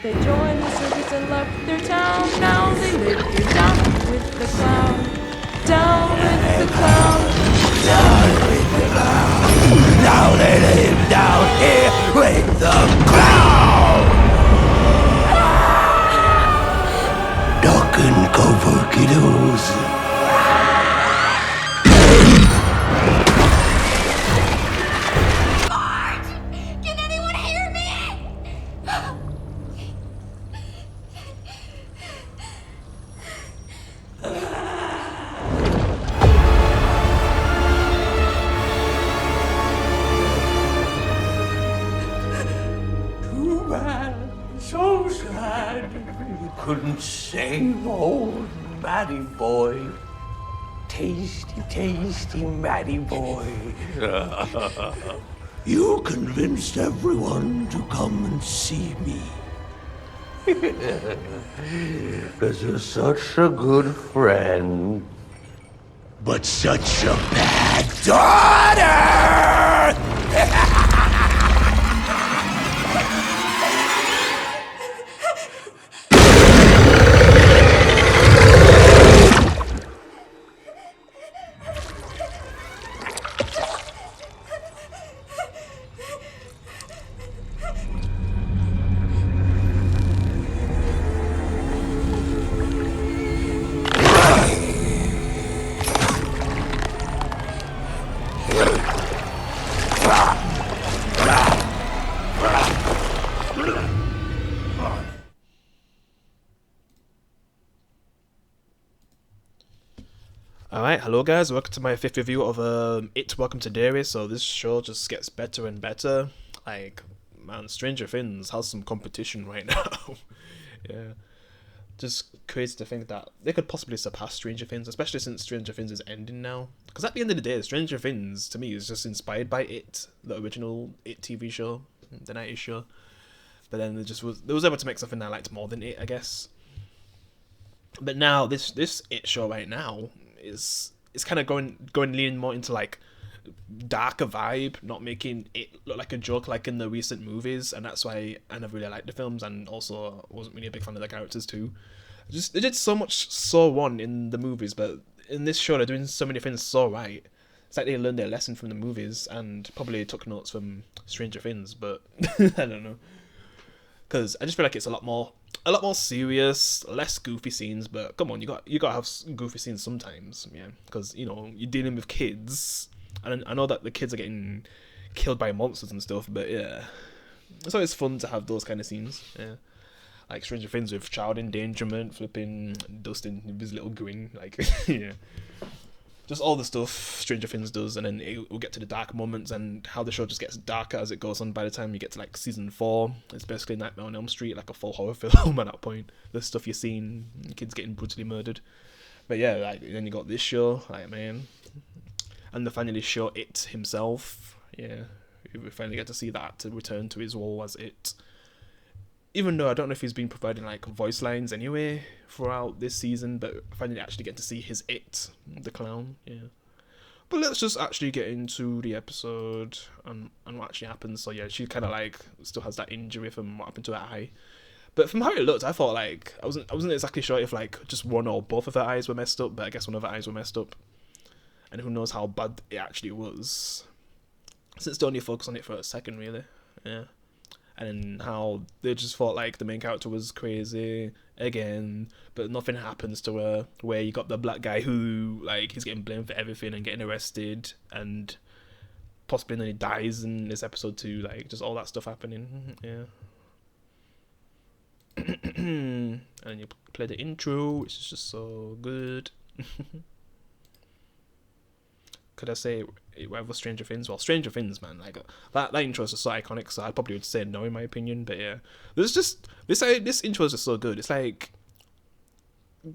They joined the circus and left their town. Now they live here down with the clown. Down with the clown. Down with the clown. Now they live down here with the clown. Duck and cover, kiddos. So sad. You couldn't save old Matty boy. Tasty, tasty Matty boy. You convinced everyone to come and see me. Because you're such a good friend. But such a bad daughter! Alright, hello guys, welcome to my 5th review of It Welcome to Derry. So this show just gets better and better. Like, man, Stranger Things has some competition right now. Yeah. Just crazy to think that they could possibly surpass Stranger Things, especially since Stranger Things is ending now. Because at the end of the day, Stranger Things, to me, is just inspired by It, the original It TV show, the 90s show. But then they was able to make something I liked more than It, I guess. But now, this It show right now is kind of going leaning more into like darker vibe, not making it look like a joke like in the recent movies, and that's why I never really liked the films, and also wasn't really a big fan of the characters too. They did so much so wrong in the movies, but in this show they're doing so many things so right. It's like they learned their lesson from the movies and probably took notes from Stranger Things, but I don't know. Because I just feel like it's a lot more serious, less goofy scenes. But come on, you got to have goofy scenes sometimes, yeah. Because you're dealing with kids, and I know that the kids are getting killed by monsters and stuff. But yeah, it's always fun to have those kind of scenes, yeah. Like Stranger Things with child endangerment, flipping Dustin with his little grin, like yeah. Just all the stuff Stranger Things does, and then it will get to the dark moments and how the show just gets darker as it goes on. By the time you get to like season 4, it's basically Nightmare on Elm Street, like a full horror film at that point. The stuff you're seeing, kids getting brutally murdered. But yeah, like then you got this show, like man, and they finally show It himself. Yeah, we finally get to see that to return to his role as It. Even though I don't know if he's been providing like voice lines anyway throughout this season, but finally actually get to see his It, the clown, yeah. But let's just actually get into the episode and what actually happens. So yeah, she kind of like still has that injury from what happened to her eye. But from how it looked, I thought like I wasn't exactly sure if like just one or both of her eyes were messed up, but I guess one of her eyes were messed up. And who knows how bad it actually was. Since they only focus on it for a second, really, yeah. And how they just thought like the main character was crazy again, but nothing happens to her. Where you got the black guy who like he's getting blamed for everything and getting arrested, and possibly then he dies in this episode too. Like just all that stuff happening, yeah. And you play the intro, which is just so good. Could I say it rivals Stranger Things? Well, Stranger Things, man, like that intro is just so iconic. So I probably would say no in my opinion. But yeah, this intro is just so good. It's like,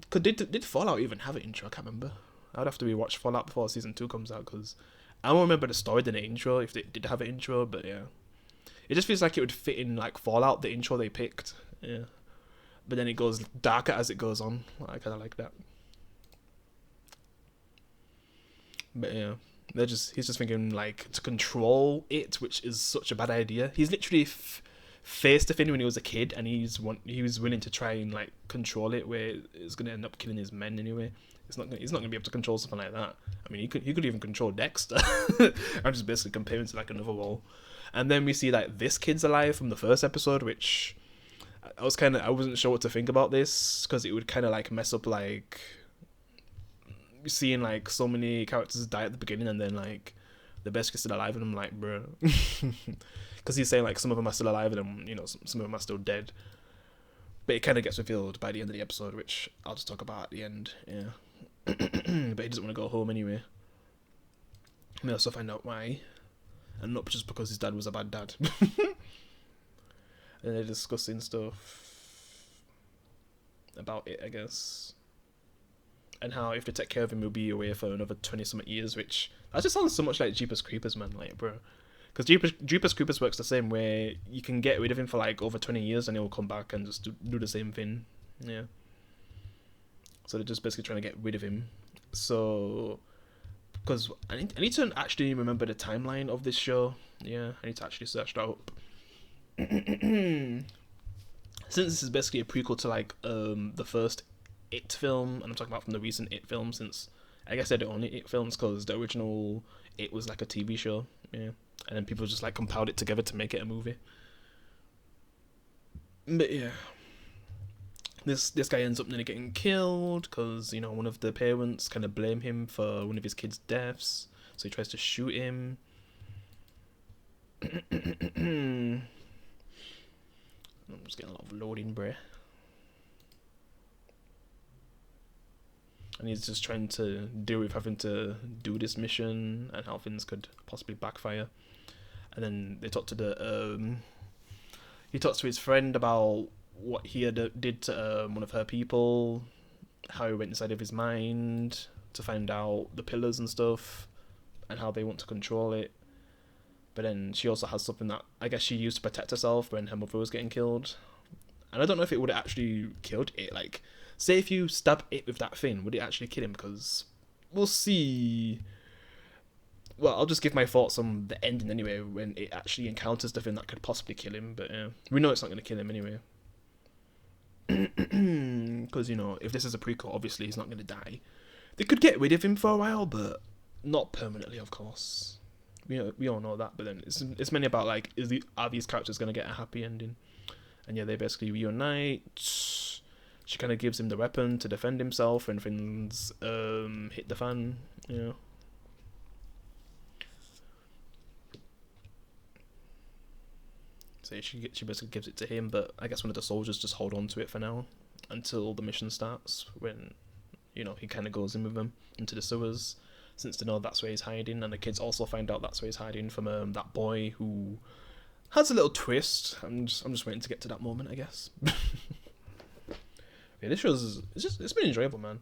did Fallout even have an intro? I can't remember. I'd have to rewatch Fallout before season 2 comes out because I don't remember the story than the intro if they did have an intro. But yeah, it just feels like it would fit in like Fallout, the intro they picked. Yeah, but then it goes darker as it goes on. I kind of like that. But yeah, he's just thinking like to control it, which is such a bad idea. He's literally faced the thing when he was a kid, and he was willing to try and like control it, where it's gonna end up killing his men anyway. He's not gonna be able to control something like that. I mean, he could even control Dexter. I'm just basically comparing to like another role. And then we see like this kid's alive from the first episode, which I wasn't sure what to think about this, because it would kind of like mess up like seeing like so many characters die at the beginning and then like the best kid's still alive, and I'm like, bro, because he's saying like some of them are still alive and then, you know, some of them are still dead. But it kind of gets revealed by the end of the episode, which I'll just talk about at the end. Yeah. But he doesn't want to go home anyway. We also find out why, and not just because his dad was a bad dad. And they're discussing stuff about it, I guess, and how if they take care of him, he'll be away for another 20-something years. Which that just sounds so much like Jeepers Creepers, man. Like, bro, because Jeepers Creepers works the same way. You can get rid of him for like over 20 years, and he'll come back and just do the same thing. Yeah. So they're just basically trying to get rid of him. So, because I need to actually remember the timeline of this show. Yeah, I need to actually search that up. Since this is basically a prequel to like the first It film, and I'm talking about from the recent It film, since I guess they're the only It films, because the original It was like a TV show. Yeah, and then people just like compiled it together to make it a movie. But yeah. This guy ends up nearly getting killed because, you know, one of the parents kind of blame him for one of his kids' deaths, so he tries to shoot him. I'm just getting a lot of loading, bruh. And he's just trying to deal with having to do this mission and how things could possibly backfire. And then they talk to he talks to his friend about what he did to one of her people, how he went inside of his mind to find out the pillars and stuff, and how they want to control it. But then she also has something that I guess she used to protect herself when her mother was getting killed. And I don't know if it would have actually killed it. Like, say if you stab it with that thing, would it actually kill him? Because we'll see. Well, I'll just give my thoughts on the ending anyway, when it actually encounters the thing that could possibly kill him. But yeah, we know it's not going to kill him anyway. Because, you know, if this is a prequel, obviously he's not going to die. They could get rid of him for a while, but not permanently, of course. We all know that. But then it's mainly about like, are these characters going to get a happy ending? And yeah, they basically reunite. She kind of gives him the weapon to defend himself when things hit the fan. You know. So she basically gives it to him, but I guess one of the soldiers just hold on to it for now until the mission starts, when, you know, he kind of goes in with them into the sewers, since they know that's where he's hiding, and the kids also find out that's where he's hiding from that boy who has a little twist. I'm just waiting to get to that moment, I guess. Yeah, this show's it's been enjoyable, man.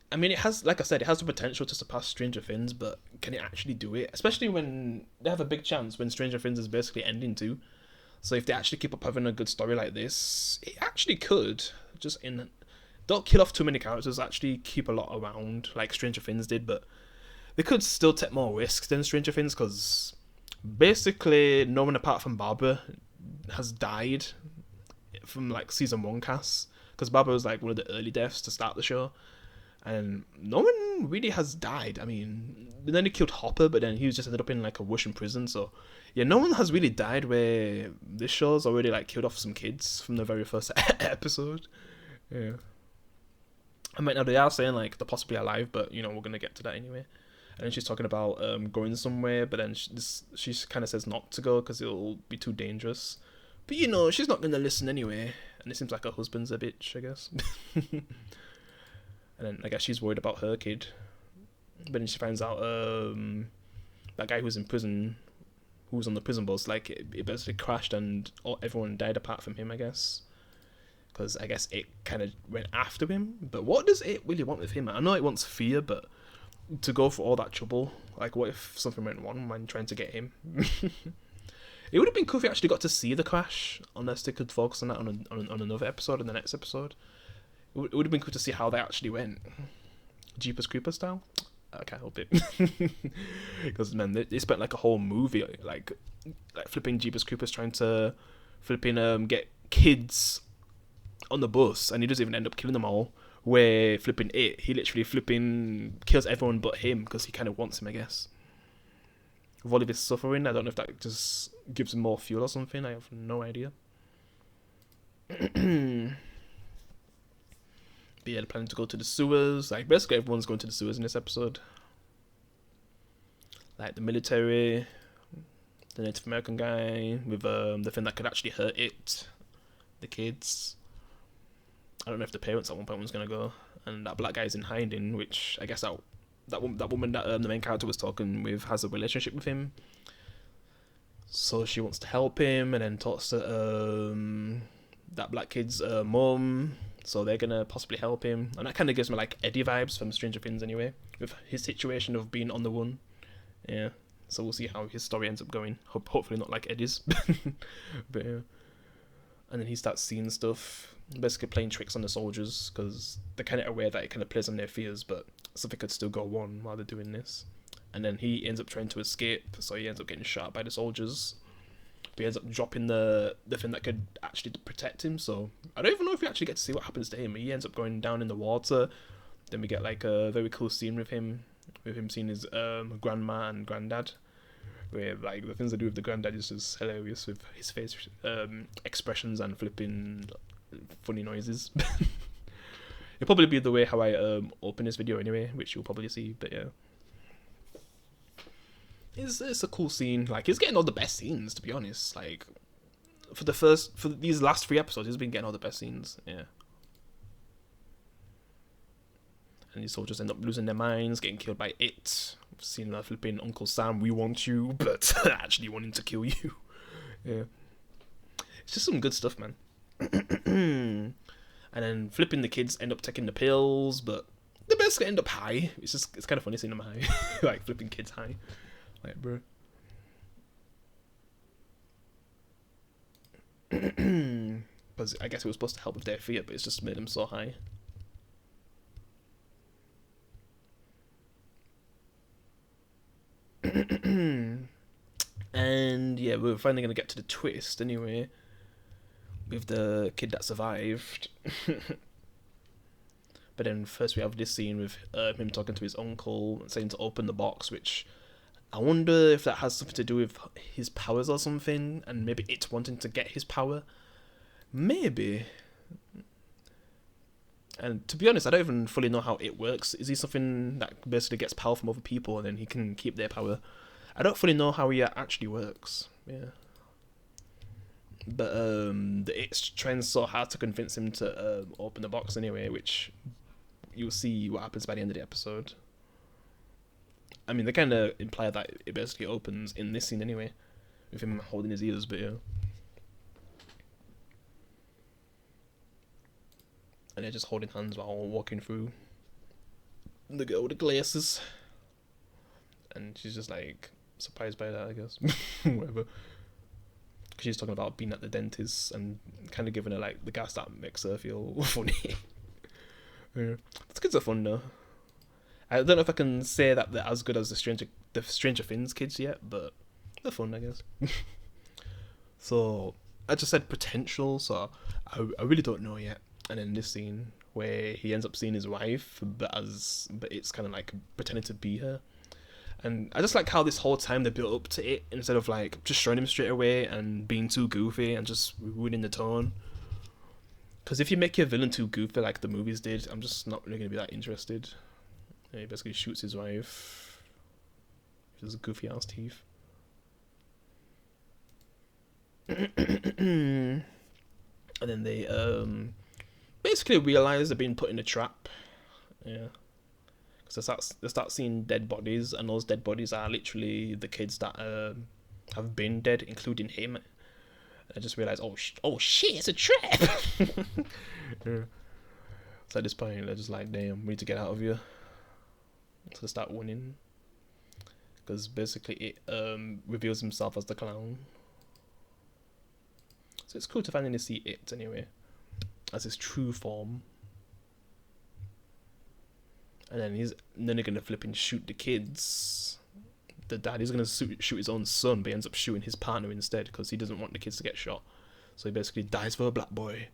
I mean, it has, like I said, it has the potential to surpass Stranger Things, but can it actually do it? Especially when they have a big chance when Stranger Things is basically ending too. So if they actually keep up having a good story like this, it actually could. Don't kill off too many characters, actually keep a lot around, like Stranger Things did, but they could still take more risks than Stranger Things, because basically no one apart from Barbara has died from like season 1 casts, because Barbara was like one of the early deaths to start the show. And no one really has died. I mean, then they killed Hopper, but then he just ended up in like a Russian prison. So yeah, no one has really died, where this show's already like killed off some kids from the very first episode. Yeah. And right now they are saying like they're possibly alive, but you know, we're gonna get to that anyway. And then she's talking about going somewhere, but then she kind of says not to go because it'll be too dangerous. But you know, she's not gonna listen anyway. And it seems like her husband's a bitch, I guess. And then I guess she's worried about her kid. But then she finds out that guy who's in prison, who was on the prison bus, like it basically crashed and everyone died apart from him, I guess. Because I guess it kind of went after him. But what does it really want with him? I know it wants fear, but to go for all that trouble, like what if something went wrong when trying to get him? It would have been cool if you actually got to see the crash, unless they could focus on that on another episode, in the next episode. It would have been cool to see how they actually went. Jeepers Creepers style? I can't help it. Because, man, they spent like a whole movie like flipping Jeepers Creepers trying to flipping get kids on the bus, and he doesn't even end up killing them all. Where flipping he literally flipping kills everyone but him because he kind of wants him, I guess. With all of his suffering, I don't know if that just gives him more fuel or something. I have no idea. But yeah, they're planning to go to the sewers. Like, basically everyone's going to the sewers in this episode. Like the military, the Native American guy with the thing that could actually hurt the kids. I don't know if the parents at one point was gonna go, and that black guy's in hiding, which I guess that woman that the main character was talking with has a relationship with him. So she wants to help him, and then talks to that black kid's mum. So they're gonna possibly help him, and that kind of gives me like Eddie vibes from Stranger Things anyway, with his situation of being on the run. Yeah. So we'll see how his story ends up going. Hopefully not like Eddie's, but yeah. And then he starts seeing stuff, basically playing tricks on the soldiers, because they're kind of aware that it kind of plays on their fears, but something could still go on while they're doing this. And then he ends up trying to escape, so he ends up getting shot by the soldiers. But he ends up dropping the thing that could actually protect him, so I don't even know if we actually get to see what happens to him. He ends up going down in the water. Then we get like a very cool scene with him seeing his grandma and granddad. Where like the things they do with the granddad is just hilarious, with his face expressions and flipping funny noises. It'll probably be the way how I open this video anyway, which you'll probably see. But yeah, it's a cool scene. Like, he's getting all the best scenes, to be honest. Like, for these last 3 episodes, he's been getting all the best scenes. Yeah. And these soldiers end up losing their minds, getting killed by it. Seeing that flipping Uncle Sam, we want you, but actually wanting to kill you. Yeah. It's just some good stuff, man. And then flipping the kids end up taking the pills, but they basically end up high. It's kind of funny seeing them high. Like, flipping kids high. Like, bro. Because I guess it was supposed to help with their fear, but it's just made them so high. And yeah, we're finally gonna get to the twist anyway, with the kid that survived. But then first we have this scene with him talking to his uncle and saying to open the box, which I wonder if that has something to do with his powers or something, and maybe it wanting to get his power. Maybe. And to be honest, I don't even fully know how it works. Is he something that basically gets power from other people and then he can keep their power? I don't fully know how he actually works. Yeah. But it's trying so hard to convince him to open the box anyway, which you'll see what happens by the end of the episode. I mean, they kind of imply that it basically opens in this scene anyway, with him holding his ears, but yeah. And they're just holding hands while walking through. The girl with the glasses. And she's just like surprised by that, I guess. Whatever. Because she's talking about being at the dentist and kind of giving her like the gas that makes her feel funny. Yeah. The kids are fun though. I don't know if I can say that they're as good as the Stranger Things kids yet, but they're fun, I guess. So I just said potential, so I really don't know yet. And then this scene where he ends up seeing his wife, but it's kind of like pretending to be her. And I just like how this whole time they built up to it, instead of like just showing him straight away and being too goofy and just ruining the tone. Because if you make your villain too goofy like the movies did, I'm just not really going to be that interested. And he basically shoots his wife with his goofy ass teeth. And then they basically realize they're being put in a trap. Yeah. Because they start seeing dead bodies, and those dead bodies are literally the kids that have been dead, including him. I just realized, oh shit, it's a trap. Yeah. So at this point, they're just like, damn, we need to get out of here. So they start running. Because basically it reveals himself as the clown. So it's cool to finally see it anyway, as his true form. And then they're gonna flip and shoot the kids. The dad is gonna shoot his own son, but he ends up shooting his partner instead because he doesn't want the kids to get shot. So he basically dies for a black boy.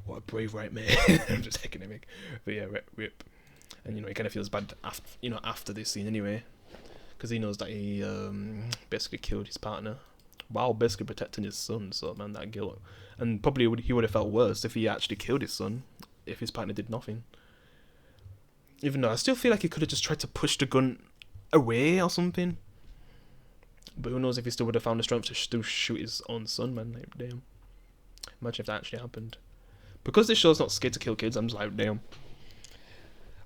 What a brave right man. I'm just taking a mic. But yeah, rip. And he kind of feels bad after this scene anyway, because he knows that he basically killed his partner while basically protecting his son. So man, that guilt, and probably he would have felt worse if he actually killed his son if his partner did nothing. Even though I still feel like he could have just tried to push the gun away or something. But who knows if he still would have found the strength to still shoot his own son, man. Like, damn. Imagine if that actually happened. Because this show's not scared to kill kids, I'm just like, damn.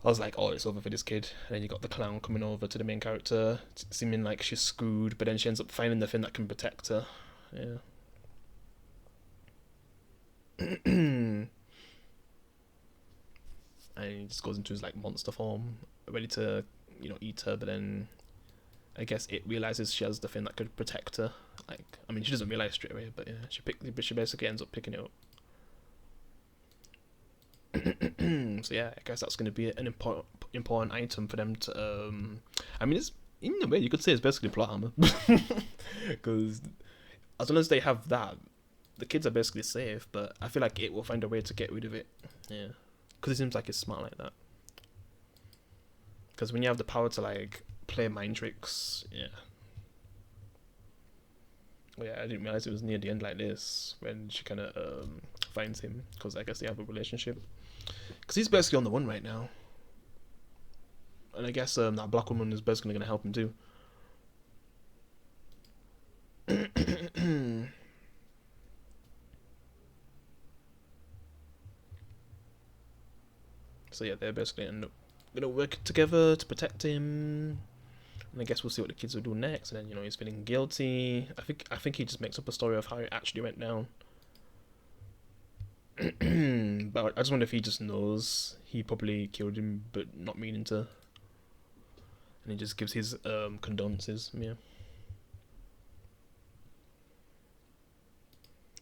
I was like, oh, it's over for this kid. And then you got the clown coming over to the main character, seeming like she's screwed, but then she ends up finding the thing that can protect her. Yeah. And he just goes into his like monster form, ready to, eat her, but then I guess it realizes she has the thing that could protect her. Like, I mean, she doesn't realize straight away, but yeah, she basically ends up picking it up. So yeah, I guess that's going to be an important item for them to. I mean, it's in a way you could say it's basically plot armor, because as long as they have that, the kids are basically safe. But I feel like it will find a way to get rid of it. Yeah, because it seems like it's smart like that. Because when you have the power to like play mind tricks, yeah. Well, yeah, I didn't realize it was near the end like this when she kind of finds him, because I guess they have a relationship. Because he's basically on the run right now, and I guess that black woman is basically going to help him too. So yeah, they're basically end up going to work together to protect him. And I guess we'll see what the kids will do next. And then he's feeling guilty. I think he just makes up a story of how it actually went down. But I just wonder if he just knows he probably killed him, but not meaning to. And he just gives his condolences. Yeah.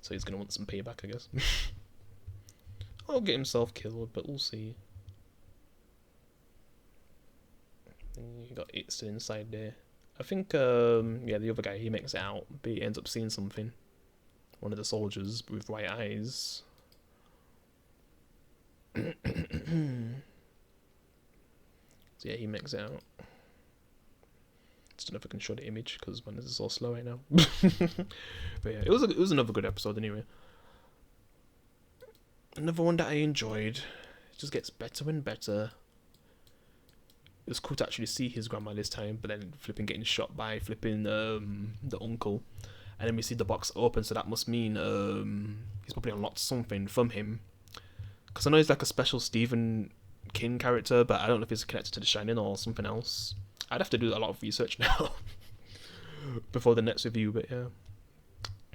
So he's gonna want some payback, I guess. I'll get himself killed, but we'll see. You got it still inside there. I think the other guy, he makes it out, but he ends up seeing something. One of the soldiers with white eyes. So yeah, he makes it out. Just don't know if I can show the image because this is all slow right now. But yeah, it was another good episode anyway. Another one that I enjoyed. It just gets better and better. It was cool to actually see his grandma this time, but then flipping getting shot by flipping the uncle, and then we see the box open, so that must mean he's probably unlocked something from him. Because I know he's like a special Stephen King character, but I don't know if he's connected to The Shining or something else. I'd have to do a lot of research now before the next review, but yeah.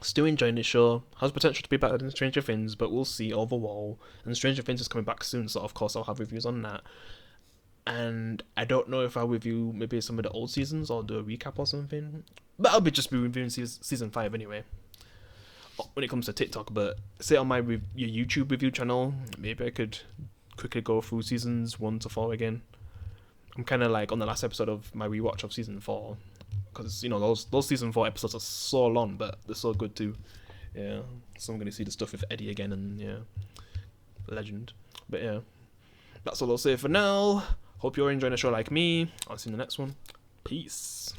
Still enjoying this show. Has potential to be better than Stranger Things, but we'll see overall. And Stranger Things is coming back soon, so of course I'll have reviews on that. And I don't know if I'll review maybe some of the old seasons or do a recap or something. But I'll just be reviewing season 5 anyway. When it comes to TikTok, but say on my your YouTube review channel, maybe I could quickly go through seasons 1 to 4 again. I'm kind of like on the last episode of my rewatch of season 4, because those season 4 episodes are so long, but they're so good too. Yeah, so I'm gonna see the stuff with Eddie again, and yeah, legend. But yeah, that's all I'll say for now. Hope you're enjoying the show like me. I'll see you in the next one. Peace.